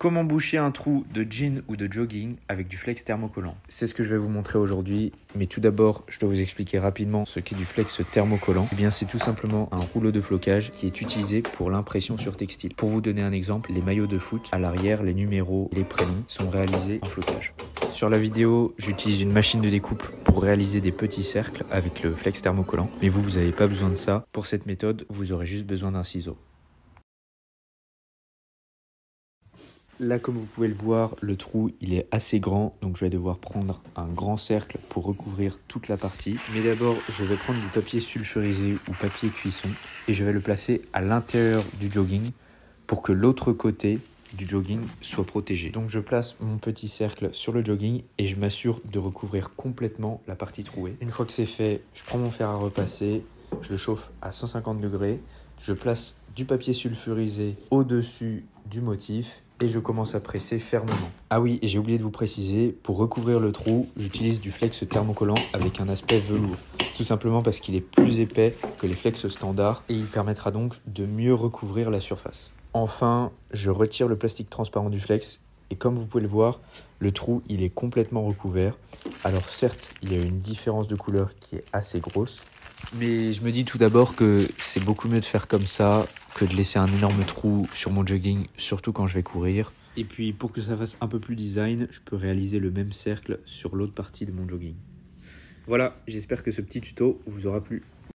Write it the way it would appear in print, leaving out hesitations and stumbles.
Comment boucher un trou de jean ou de jogging avec du flex thermocollant? C'est ce que je vais vous montrer aujourd'hui, mais tout d'abord, je dois vous expliquer rapidement ce qu'est du flex thermocollant. Eh bien, c'est tout simplement un rouleau de flocage qui est utilisé pour l'impression sur textile. Pour vous donner un exemple, les maillots de foot, à l'arrière, les numéros, les prénoms sont réalisés en flocage. Sur la vidéo, j'utilise une machine de découpe pour réaliser des petits cercles avec le flex thermocollant, mais vous n'avez pas besoin de ça. Pour cette méthode, vous aurez juste besoin d'un ciseau. Là, comme vous pouvez le voir, le trou il est assez grand, donc je vais devoir prendre un grand cercle pour recouvrir toute la partie. Mais d'abord, je vais prendre du papier sulfurisé ou papier cuisson et je vais le placer à l'intérieur du jogging pour que l'autre côté du jogging soit protégé. Donc je place mon petit cercle sur le jogging et je m'assure de recouvrir complètement la partie trouée. Une fois que c'est fait, je prends mon fer à repasser, je le chauffe à 150 degrés, je place du papier sulfurisé au-dessus du motif et je commence à presser fermement. Ah oui, et j'ai oublié de vous préciser, pour recouvrir le trou, j'utilise du flex thermocollant avec un aspect velours. Tout simplement parce qu'il est plus épais que les flex standards et il permettra donc de mieux recouvrir la surface. Enfin, je retire le plastique transparent du flex et comme vous pouvez le voir, le trou il est complètement recouvert. Alors certes, il y a une différence de couleur qui est assez grosse, mais je me dis tout d'abord que c'est beaucoup mieux de faire comme ça que de laisser un énorme trou sur mon jogging, surtout quand je vais courir. Et puis pour que ça fasse un peu plus design, je peux réaliser le même cercle sur l'autre partie de mon jogging. Voilà, j'espère que ce petit tuto vous aura plu.